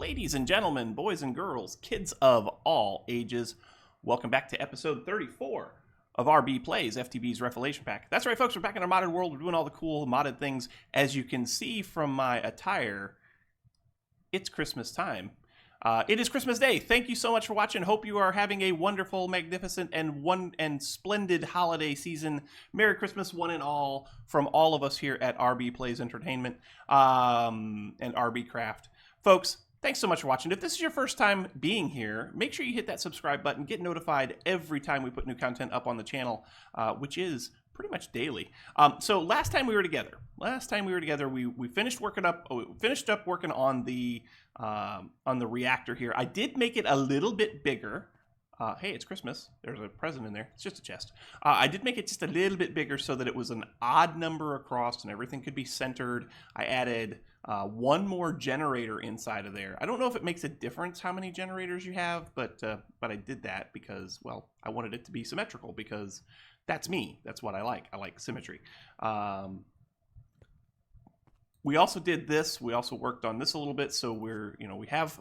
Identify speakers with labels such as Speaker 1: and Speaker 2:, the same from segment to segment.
Speaker 1: Ladies and gentlemen, boys and girls, kids of all ages, welcome back to episode 34 of rbPlays, FTB's Revelation Pack. That's right, folks, we're back in our modded world. We're doing all the cool modded things. As you can see from my attire, it's Christmas time. It is Christmas Day. Thank you so much for watching. Hope you are having a wonderful, magnificent, and splendid holiday season. Merry Christmas, one and all, from all of us here at rbPlays Entertainment and rbCraft. Folks, thanks so much for watching. If this is your first time being here, make sure you hit that subscribe button. Get notified every time we put new content up on the channel, which is pretty much daily. So last time we were together, we finished working up. Finished up working on the reactor here. I did make it a little bit bigger. Hey, it's Christmas. There's a present in there. It's just a chest. I did make it just a little bit bigger so that it was an odd number across and everything could be centered. I added one more generator inside of there. I don't know if it makes a difference how many generators you have, but I did that because, well, I wanted it to be symmetrical because that's me. That's what I like. I like symmetry. We also did this. We also worked on this a little bit. So we're, we have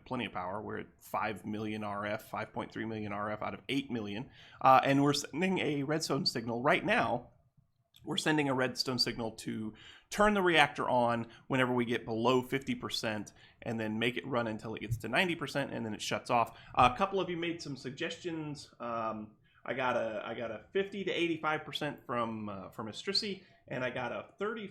Speaker 1: plenty of power. We're at 5 million RF, 5.3 million RF out of 8 million, and we're sending a redstone signal right now. We're sending a redstone signal to turn the reactor on whenever we get below 50%, and then make it run until it gets to 90%, and then it shuts off. A couple of you made some suggestions. I got a 50 to 85% from Estrisi, and I got a 30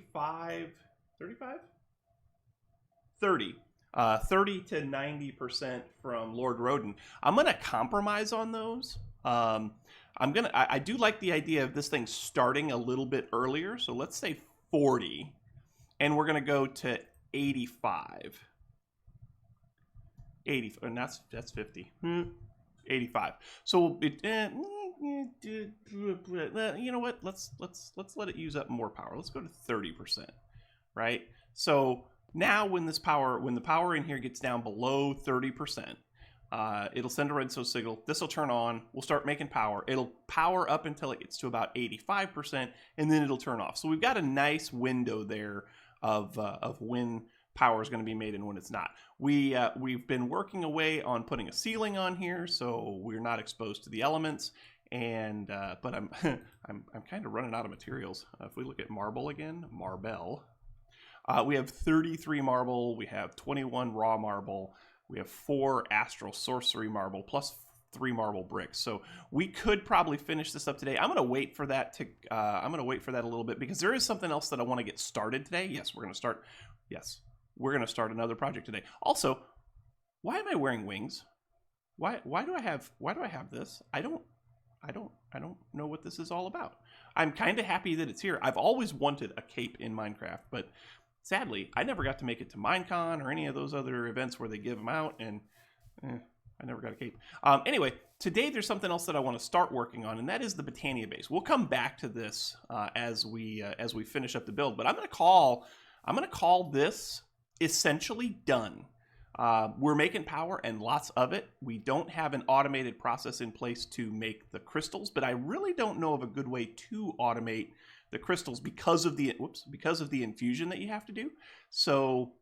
Speaker 1: to 90% from Lord Roden. I'm gonna compromise on those. I do like the idea of this thing starting a little bit earlier, so let's say 40, and we're gonna go to 85. 80, and that's 50. 85. So you know what? Let's let it use up more power. Let's go to 30%. Right? So now when the power in here gets down below 30%, it'll send a redstone signal. This will turn on. We'll start making power. It'll power up until it gets to about 85%, and then it'll turn off. So we've got a nice window there of when power is going to be made and when it's not. We've been working away on putting a ceiling on here, so we're not exposed to the elements. And but I'm kind of running out of materials. If we look at marble again, marble. We have 33 marble, we have 21 raw marble, we have 4 astral sorcery marble, plus 3 marble bricks. So we could probably finish this up today. I'm gonna wait for that a little bit because there is something else that I want to get started today. Yes, we're gonna start another project today. Also, why am I wearing wings? Why do I have this? I don't know what this is all about. I'm kind of happy that it's here. I've always wanted a cape in Minecraft, but sadly, I never got to make it to Minecon or any of those other events where they give them out, and I never got a cape. Anyway, today there's something else that I want to start working on, and that is the Botania base. We'll come back to this as we finish up the build, but I'm gonna call this essentially done. We're making power and lots of it. We don't have an automated process in place to make the crystals, but I really don't know of a good way to automate the crystals because of the infusion that you have to do. So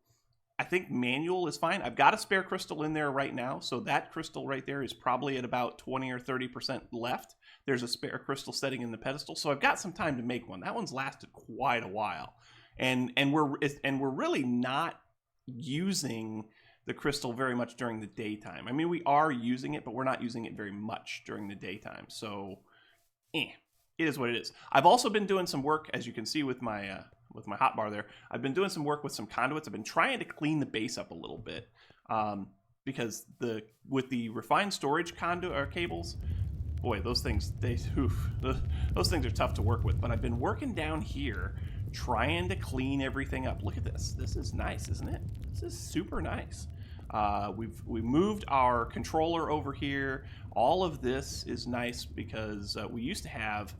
Speaker 1: I think manual is fine. I've got a spare crystal in there right now, so that crystal right there is probably at about 20 or 30% left. There's a spare crystal setting in the pedestal, so I've got some time to make one. That one's lasted quite a while, and we're really not using the crystal very much during the daytime. I mean, we are using it, but we're not using it very much during the daytime. So, it is what it is. I've also been doing some work, as you can see with my hotbar there. I've been doing some work with some conduits. I've been trying to clean the base up a little bit because with the refined storage conduit or cables, boy, those things those things are tough to work with. But I've been working down here trying to clean everything up. Look at this. This is nice, isn't it? This is super nice. We moved our controller over here. All of this is nice because we used to have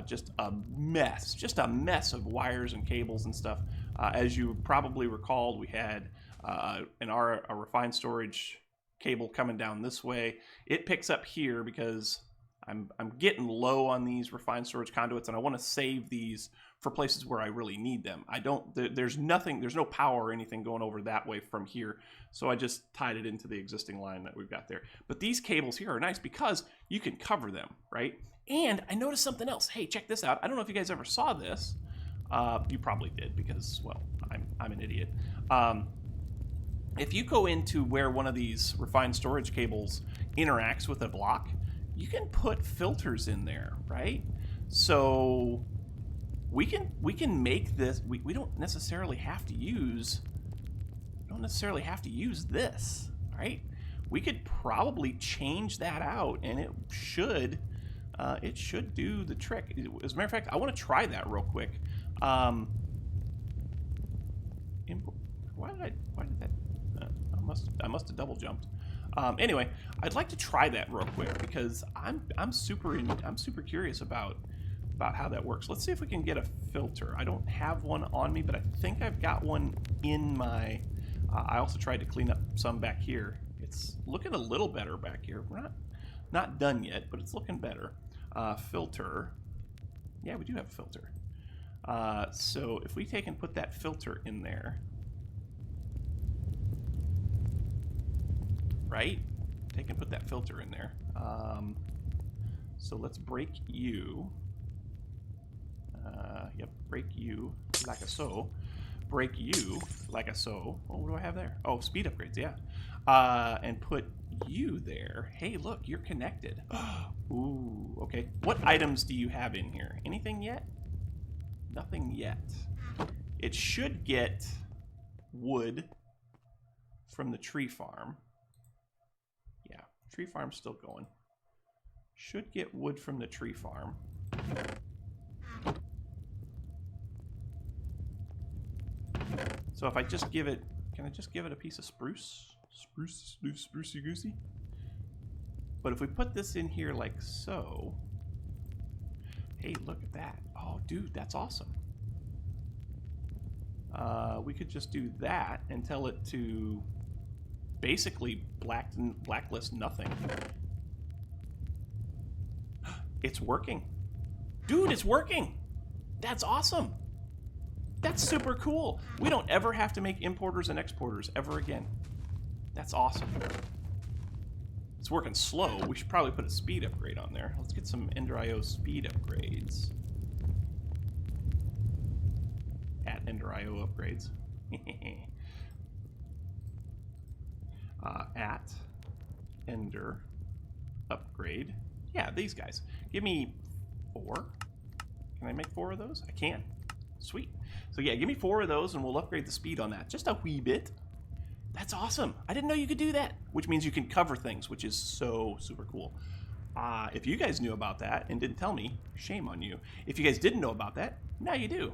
Speaker 1: just a mess of wires and cables and stuff. As you probably recalled, we had a refined storage cable coming down this way. It picks up here because I'm getting low on these refined storage conduits, and I want to save these for places where I really need them. I don't, there's no power or anything going over that way from here. So I just tied it into the existing line that we've got there. But these cables here are nice because you can cover them, right? And I noticed something else. Hey, check this out. I don't know if you guys ever saw this. You probably did because, well, I'm an idiot. If you go into where one of these refined storage cables interacts with a block, you can put filters in there, right? So we can make this. We don't necessarily have to use. This, right? We could probably change that out, and it should do the trick. As a matter of fact, I want to try that real quick. Why did that? I must have double jumped. Anyway, I'd like to try that real quick because I'm super curious about how that works. Let's see if we can get a filter. I don't have one on me, but I think I've got one in my. I also tried to clean up some back here. It's looking a little better back here. We're not done yet, but it's looking better. Filter. Yeah, we do have a filter. So if we take and put that filter in there, right? Take and put that filter in there. So let's break you. Yep, break you like a so. Break you like a so. Oh, what do I have there? Oh, speed upgrades, yeah. And put you there. Hey, look, you're connected. Ooh, okay. What items do you have in here? Anything yet? Nothing yet. It should get wood from the tree farm. Yeah, tree farm's still going. Should get wood from the tree farm. So if I just give it, can I just give it a piece of spruce? Sprucey goosey? But if we put this in here like so, hey, look at that. Oh, dude, that's awesome. We could just do that and tell it to basically blacklist nothing. It's working. Dude, it's working. That's awesome. That's super cool. We don't ever have to make importers and exporters ever again. That's awesome. It's working slow. We should probably put a speed upgrade on there. Let's get some Ender.io speed upgrades. At Ender.io upgrades. At Ender upgrade. Yeah, these guys. Give me 4. Can I make 4 of those? I can. Sweet. So yeah, give me 4 of those and we'll upgrade the speed on that. Just a wee bit. That's awesome. I didn't know you could do that. Which means you can cover things, which is so super cool. If you guys knew about that and didn't tell me, shame on you. If you guys didn't know about that, now you do.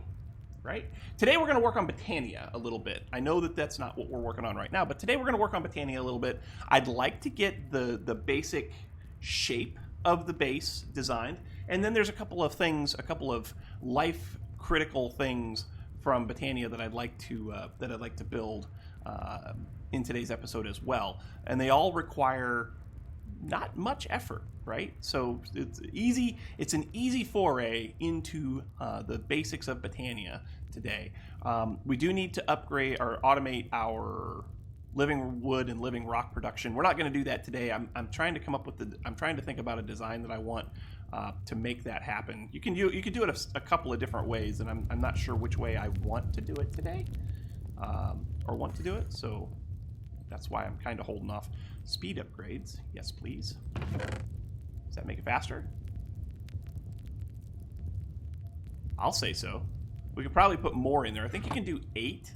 Speaker 1: Right? Today we're going to work on Botania a little bit. I know that that's not what we're working on right now, but today we're going to work on Botania a little bit. I'd like to get the basic shape of the base designed, and then there's a couple of things, a couple of life critical things from Botania that I'd like to build in today's episode as well, and they all require not much effort, right? So it's easy. It's an easy foray into the basics of Botania today. We do need to upgrade or automate our living wood and living rock production. We're not going to do that today. I'm trying to come up with I'm trying to think about a design that I want to make that happen. You can do it a couple of different ways, and I'm not sure which way I want to do it today, or want to do it. So that's why I'm kind of holding off. Speed upgrades, yes please. Does that make it faster? I'll say so. We could probably put more in there. I think you can do 8.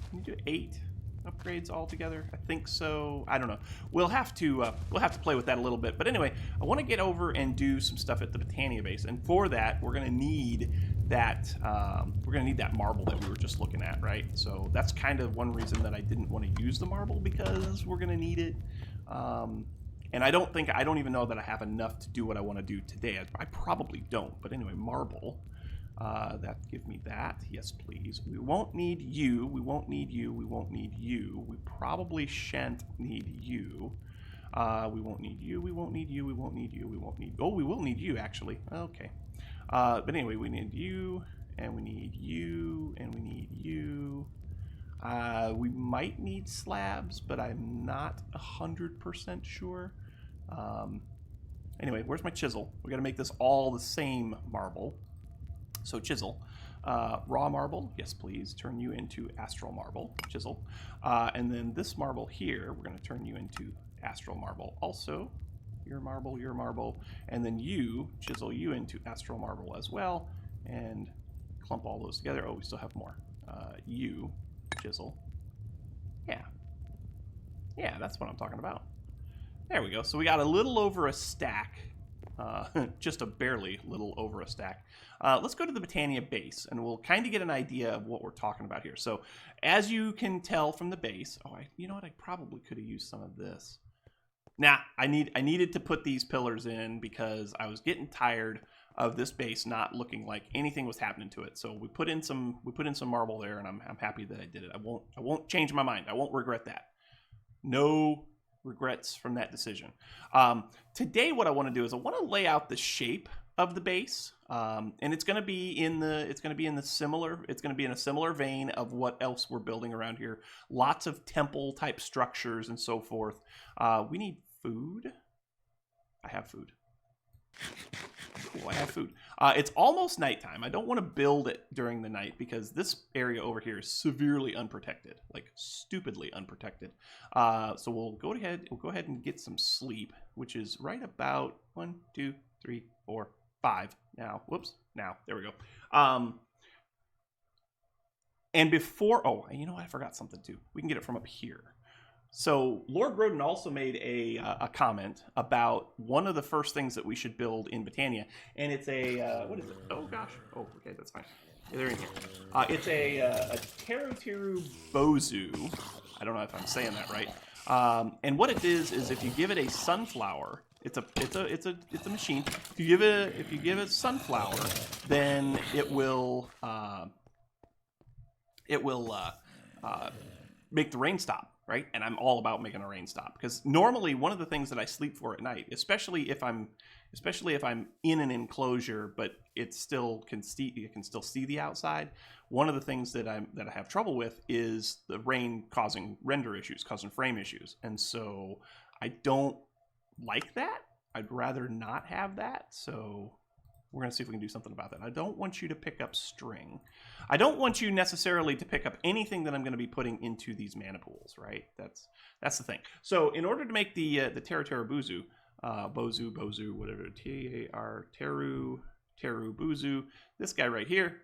Speaker 1: Can you do 8 upgrades altogether? I think so. I don't know. We'll have to play with that a little bit. But anyway, I want to get over and do some stuff at the Botania base, and for that, we're going to need that. We're going to need that marble that we were just looking at, right? So that's kind of one reason that I didn't want to use the marble, because we're going to need it. And I don't even know that I have enough to do what I want to do today. I probably don't. But anyway, marble. That give me that. Yes, please. We won't need you. We won't need you. We won't need you. We probably shan't need you. We won't need you. We won't need you. We won't need you. We won't need. Oh, we will need you actually. Okay. But anyway, we need you and we need you, and we need you. We might need slabs, but I'm not 100% sure. Anyway, where's my chisel? We got to make this all the same marble. So chisel. Raw marble, yes please. Turn you into astral marble, chisel. And then this marble here, we're going to turn you into astral marble also. Your marble, and then you, chisel you into astral marble as well, and clump all those together. Oh, we still have more. You, chisel. Yeah, that's what I'm talking about. There we go. So we got a little over a stack. Just a barely little over a stack. Let's go to the Botania base, and we'll kind of get an idea of what we're talking about here. So, as you can tell from the base, you know what? I probably could have used some of this. Nah, I needed to put these pillars in because I was getting tired of this base not looking like anything was happening to it. So we put in some marble there, and I'm happy that I did it. I won't change my mind. I won't regret that. No regrets from that decision. Today, what I want to do is I want to lay out the shape of the base, and it's going to be in a similar vein of what else we're building around here. Lots of temple type structures and so forth. We need food. I have food. Cool, I have food. It's almost nighttime. I don't want to build it during the night because this area over here is severely unprotected, like stupidly unprotected. So we'll go ahead and get some sleep, which is right about 1, 2, 3, 4, 5. Now, whoops. Now, there we go. And before, you know what? I forgot something too. We can get it from up here. So Lord Roden also made a comment about one of the first things that we should build in Botania, and it's a what is it? Oh gosh. Oh, okay, that's fine. Yeah, they're in here. It's a Teru Bozu. I don't know if I'm saying that right. And what it is if you give it a sunflower, it's a machine. If you give it sunflower, then it will make the rain stop. Right, and I'm all about making a rain stop because normally one of the things that I sleep for at night, especially if I'm in an enclosure, but you can still see the outside. One of the things that I have trouble with is the rain causing render issues, causing frame issues, and so I don't like that. I'd rather not have that. So we're going to see if we can do something about that. I don't want you to pick up string. I don't want you necessarily to pick up anything that I'm going to be putting into these mana pools, right? That's the thing. So in order to make the Teru Bozu, whatever, Teru Bozu, this guy right here,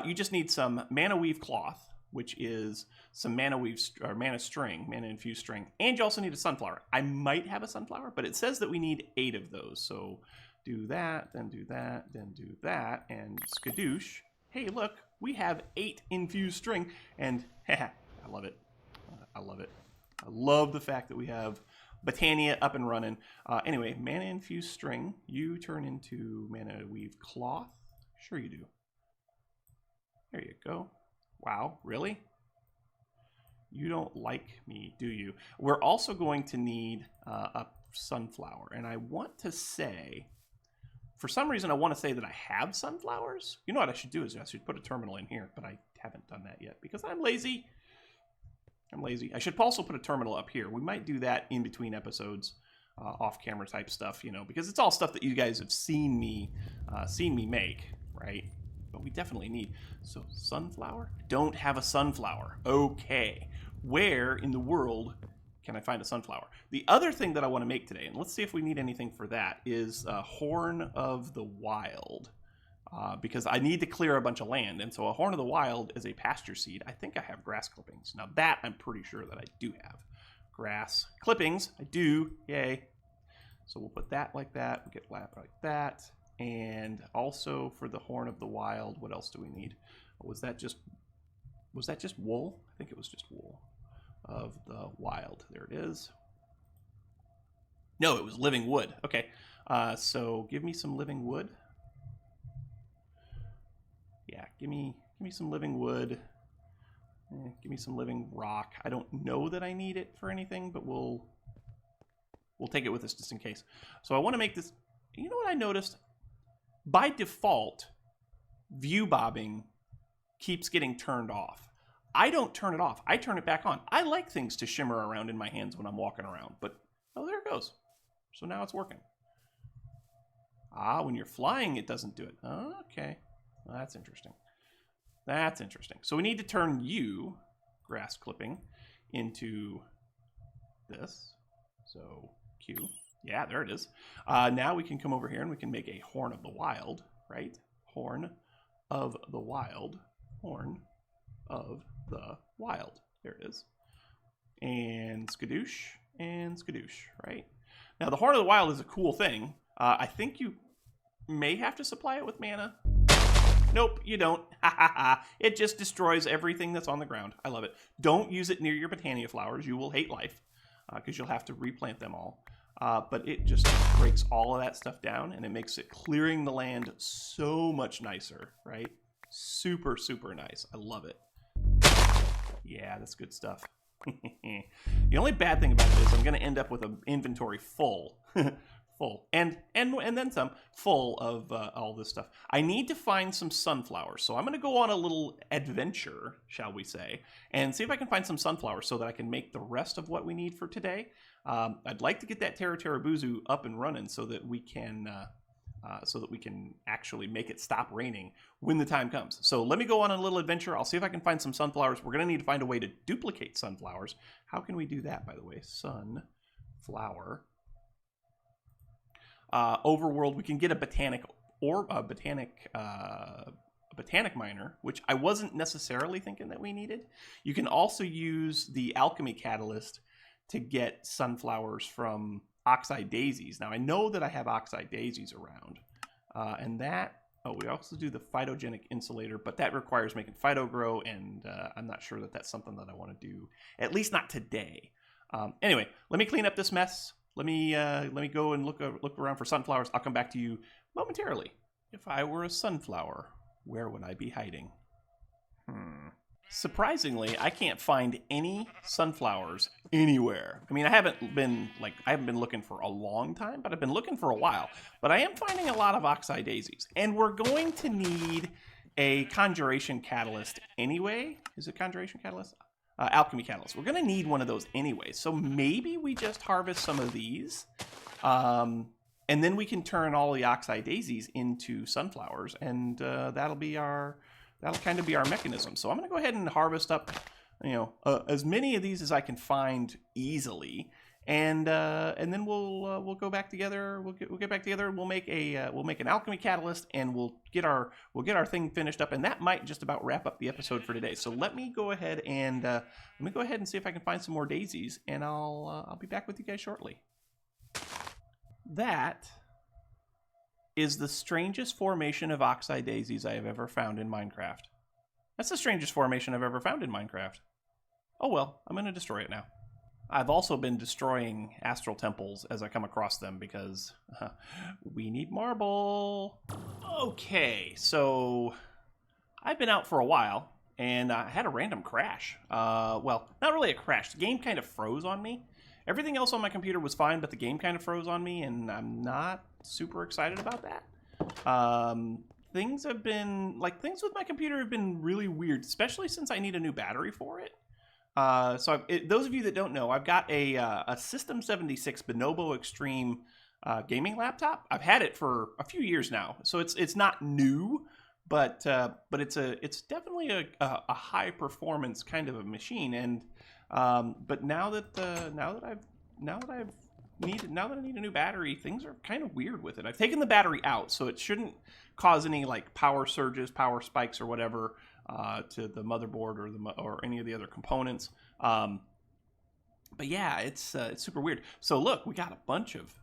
Speaker 1: you just need some mana weave cloth, which is some mana weave or mana infused string, and you also need a sunflower. I might have a sunflower, but it says that we need 8 of those. So do that, then do that, then do that, and skadoosh. Hey, look, we have 8 infused string, and I love it. I love it. I love the fact that we have Botania up and running. Anyway, mana infused string, you turn into mana weave cloth. Sure you do. There you go. Wow, really? You don't like me, do you? We're also going to need a sunflower, and I want to say, for some reason, I want to say that I have sunflowers. You know what I should do is I should put a terminal in here, but I haven't done that yet because I'm lazy. I should also put a terminal up here. We might do that in between episodes, off-camera type stuff, because it's all stuff that you guys have seen me make, right? But we definitely need. So sunflower? Don't have a sunflower. Okay. Where in the world can I find a sunflower? The other thing that I want to make today, and let's see if we need anything for that, is a Horn of the Wild. Because I need to clear a bunch of land, and so a Horn of the Wild is a pasture seed. I think I have grass clippings. Now that I'm pretty sure that I do have. Grass clippings, I do, yay. So we'll put that like that, we get lap like that. And also for the Horn of the Wild, what else do we need? Was that just wool? I think it was just wool of the wild. There it is. No, it was living wood. Okay, so give me some living wood. Yeah, give me some living wood. Give me some living rock. I don't know that I need it for anything, but we'll take it with us just in case. So I want to make this. You know what I noticed? By default, view bobbing keeps getting turned off. I don't turn it off. I turn it back on. I like things to shimmer around in my hands when I'm walking around, but oh, there it goes. So now it's working. Ah, when you're flying, it doesn't do it. Okay. Well, that's interesting. That's interesting. So we need to turn you, grass clipping, into this. So Q. Yeah, there it is. Now we can come over here and we can make a horn of the wild, right? Horn of the wild. Horn of the wild. There it is. And skadoosh and skadoosh, right? Now the horn of the wild is a cool thing. I think you may have to supply it with mana. Nope, you don't. It just destroys everything that's on the ground. I love it. Don't use it near your Botania flowers. You will hate life because you'll have to replant them all. But it just breaks all of that stuff down, and it makes it clearing the land so much nicer, right? Super, super nice. I love it. Yeah, that's good stuff. The only bad thing about it is I'm going to end up with an inventory full. Full. And then some. Full of all this stuff. I need to find some sunflowers. So I'm going to go on a little adventure, shall we say, and see if I can find some sunflowers so that I can make the rest of what we need for today. I'd like to get that Buzu up and running so that we can actually make it stop raining when the time comes. So let me go on a little adventure. I'll see if I can find some sunflowers. We're going to need to find a way to duplicate sunflowers. How can we do that, by the way? Sunflower. Overworld, we can get a botanic miner, which I wasn't necessarily thinking that we needed. You can also use the alchemy catalyst to get sunflowers from oxeye daisies. Now I know that I have oxeye daisies around, and that. Oh, we also do the phytogenic insulator, but that requires making phyto grow, and I'm not sure that that's something that I want to do, at least not today. Anyway, let me clean up this mess. Let me go and look around for sunflowers. I'll come back to you momentarily. If I were a sunflower, where would I be hiding? Surprisingly, I can't find any sunflowers anywhere. I mean, I haven't been looking for a long time, but I've been looking for a while. But I am finding a lot of oxeye daisies, and we're going to need a conjuration catalyst anyway. Is it conjuration catalyst? Alchemy catalyst. We're going to need one of those anyway. So maybe we just harvest some of these, and then we can turn all the oxeye daisies into sunflowers, and that'll kind of be our mechanism. So I'm going to go ahead and harvest up, as many of these as I can find easily, and then we'll go back together. We'll get back together. And we'll make an alchemy catalyst, and we'll get our thing finished up, and that might just about wrap up the episode for today. So let me go ahead and see if I can find some more daisies, and I'll be back with you guys shortly. That is the strangest formation of oxeye daisies I have ever found in Minecraft. That's the strangest formation I've ever found in Minecraft. Oh well, I'm going to destroy it now. I've also been destroying astral temples as I come across them because we need marble. Okay, so I've been out for a while and I had a random crash. Well, not really a crash. The game kind of froze on me. Everything else on my computer was fine, but the game kind of froze on me, and I'm not super excited about that. Things with my computer have been really weird, especially since I need a new battery for it. Those of you that don't know, I've got a System 76 Bonobo Extreme gaming laptop. I've had it for a few years now, so it's not new, but it's definitely a high performance kind of a machine. And but now that I need a new battery, things are kind of weird with it. I've taken the battery out, so it shouldn't cause any like power surges, power spikes, or whatever to the motherboard or any of the other components. But yeah, it's super weird. So look, we got a bunch of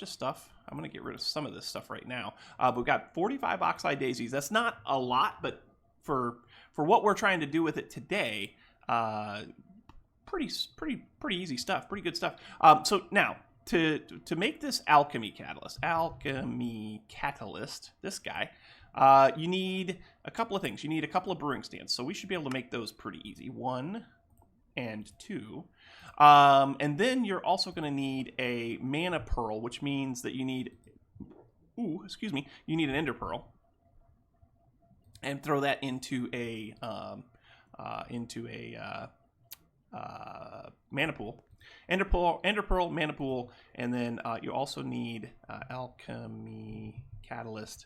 Speaker 1: stuff. I'm gonna get rid of some of this stuff right now. But we've got 45 oxeye daisies. That's not a lot, but for what we're trying to do with it today, pretty easy stuff, pretty good stuff. So now to make this alchemy catalyst, this guy, you need a couple of things. You need a couple of brewing stands, so we should be able to make those pretty easy. 1 and 2. And then you're also going to need a mana pearl, which means that you need, you need an ender pearl. and throw that into a mana pool. Ender Pearl, mana pool, and then you also need alchemy catalyst.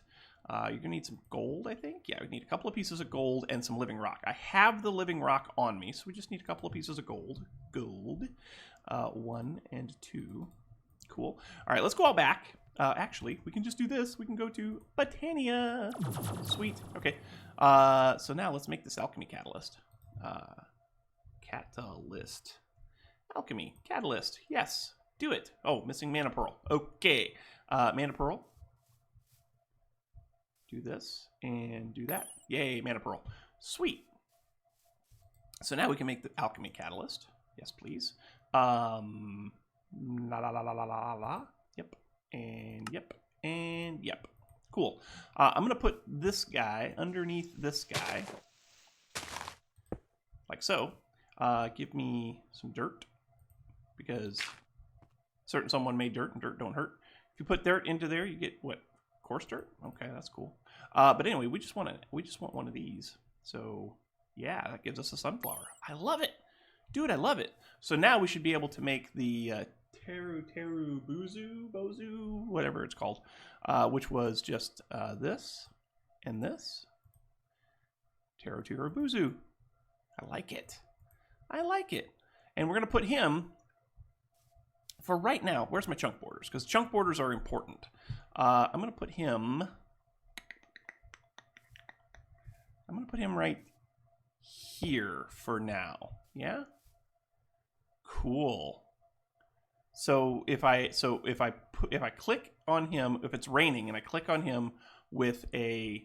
Speaker 1: You're gonna need some gold, I think. Yeah, we need a couple of pieces of gold and some living rock. I have the living rock on me, so we just need a couple of pieces of gold. 1 and 2. Cool. All right, let's go out back. Actually, we can just do this. We can go to Botania. Sweet. Okay. So now let's make this alchemy catalyst. Catalyst. Alchemy. Catalyst. Yes. Do it. Oh, missing mana pearl. Okay. Mana pearl. Do this and do that. Yay, mana pearl. Sweet. So now we can make the alchemy catalyst. Yes, please. La la la la la la la. Yep. And yep. And yep. Cool. I'm going to put this guy underneath this guy. Like so. Give me some dirt. Because certain someone made dirt and dirt don't hurt. If you put dirt into there, you get what? Coarse dirt? Okay, that's cool. But anyway, we just want one of these. So yeah, that gives us a sunflower. I love it. Dude, I love it. So now we should be able to make the Bozu, whatever it's called, which was just this and this. Bozu. I like it. I like it. And we're going to put him, for right now, where's my chunk borders? Because chunk borders are important. I'm going to put him right here for now. Yeah? Cool. So if I click on him, if it's raining and I click on him with a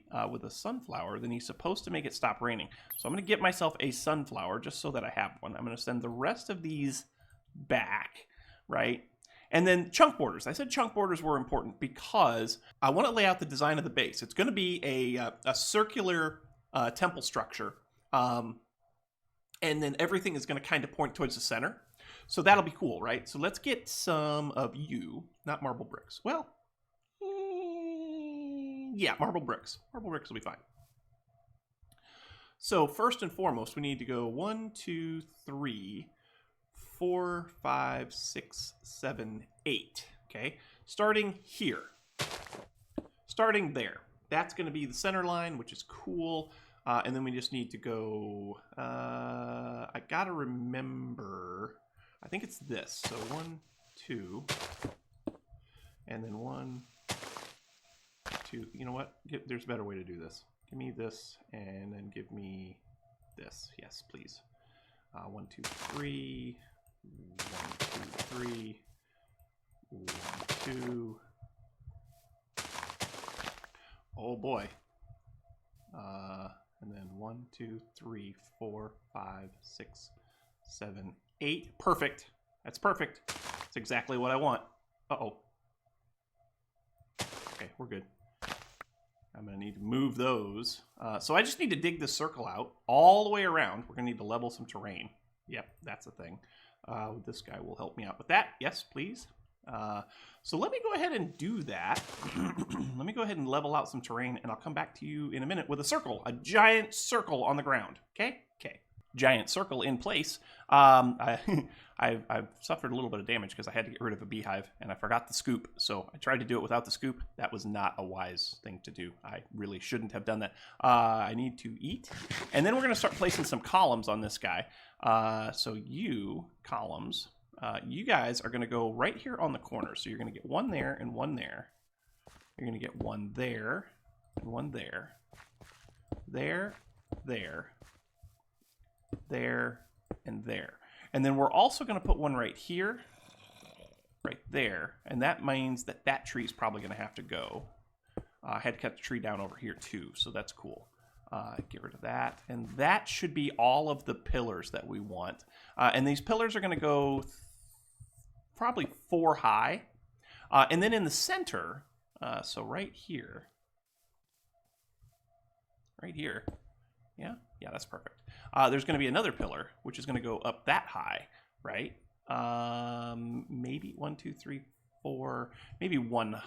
Speaker 1: sunflower, then he's supposed to make it stop raining. So I'm going to get myself a sunflower just so that I have one. I'm going to send the rest of these back, right? And then chunk borders. I said chunk borders were important because I want to lay out the design of the base. It's going to be a circular temple structure, and then everything is going to kind of point towards the center. So that'll be cool, right? So let's get some of you, not marble bricks. Well, yeah, marble bricks. Marble bricks will be fine. So first and foremost, we need to go 1, 2, 3, 4, 5, 6, 7, 8. Okay, starting here. Starting there. That's going to be the center line, which is cool. And then we just need to go, I got to remember, I think it's this. So 1, 2, and then 1, 2. You know what? There's a better way to do this. Give me this, and then give me this. Yes, please. 1, 2, 3. 1, 2, 3. 1, 2. Oh boy. And then 1, 2, 3, 4, 5, 6, 7, 8. Perfect. That's perfect. That's exactly what I want. Uh-oh. Okay, we're good. I'm going to need to move those. So I just need to dig this circle out all the way around. We're going to need to level some terrain. Yep, that's the thing. This guy will help me out with that. Yes, please. So let me go ahead and do that. Let me go ahead and level out some terrain, and I'll come back to you in a minute with a circle. A giant circle on the ground. Okay? Okay. Giant circle in place. I've suffered a little bit of damage because I had to get rid of a beehive, and I forgot the scoop. So I tried to do it without the scoop. That was not a wise thing to do. I really shouldn't have done that. I need to eat. And then we're going to start placing some columns on this guy. So you, columns, you guys are going to go right here on the corner. So you're going to get one there and one there. You're going to get one there and one there. There, there, there, and there. And then we're also going to put one right here, right there. And that means that that tree is probably going to have to go. I had to cut the tree down over here too, so that's cool. Get rid of that. And that should be all of the pillars that we want. And these pillars are going to go probably 4 high. And then in the center, so right here, yeah, that's perfect. There's going to be another pillar, which is going to go up that high, right? Maybe 1, 2, 3, 4, maybe one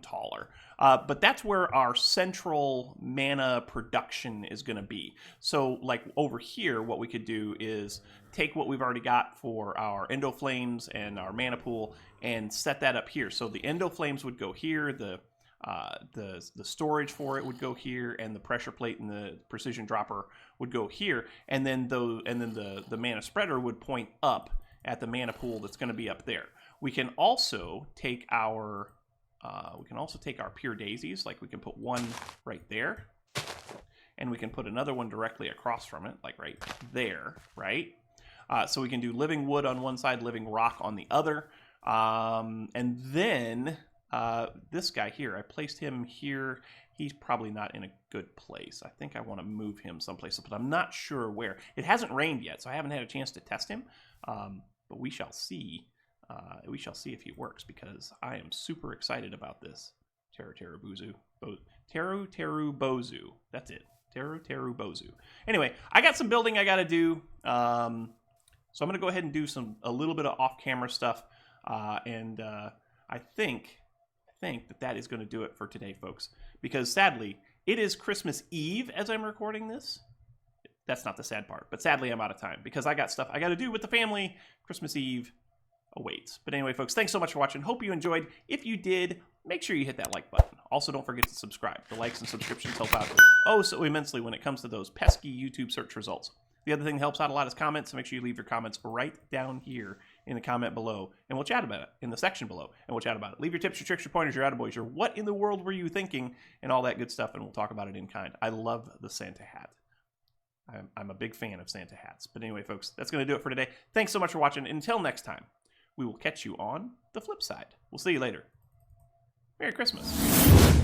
Speaker 1: taller. But that's where our central mana production is going to be. So like over here, what we could do is take what we've already got for our Endo Flames and our mana pool and set that up here. So the Endo Flames would go here, the storage for it would go here, and the pressure plate and the precision dropper would go here, and then the mana spreader would point up at the mana pool that's going to be up there. We can also take our pure daisies, like we can put one right there, and we can put another one directly across from it, like right there, right? So we can do living wood on one side, living rock on the other, and then this guy here, I placed him here. He's probably not in a good place. I think I want to move him someplace, but I'm not sure where. It hasn't rained yet, so I haven't had a chance to test him, but we shall see. We shall see if he works, because I am super excited about this. Teru Bozu. That's it. Teru Bozu. Anyway, I got some building I got to do. So I'm going to go ahead and do a little bit of off-camera stuff. And I think that is going to do it for today, folks. Because sadly, it is Christmas Eve as I'm recording this. That's not the sad part. But sadly, I'm out of time, because I got stuff I got to do with the family. Christmas Eve awaits. But anyway, folks, thanks so much for watching. Hope you enjoyed. If you did, make sure you hit that like button. Also, don't forget to subscribe. The likes and subscriptions help out oh so immensely when it comes to those pesky YouTube search results. The other thing that helps out a lot is comments, so make sure you leave your comments right down here in the comment below, and we'll chat about it in the section below, and we'll chat about it. Leave your tips, your tricks, your pointers, your attaboys, your what in the world were you thinking, and all that good stuff, and we'll talk about it in kind. I love the Santa hat. I'm a big fan of Santa hats. But anyway, folks, that's going to do it for today. Thanks so much for watching. Until next time, we will catch you on the flip side. We'll see you later. Merry Christmas.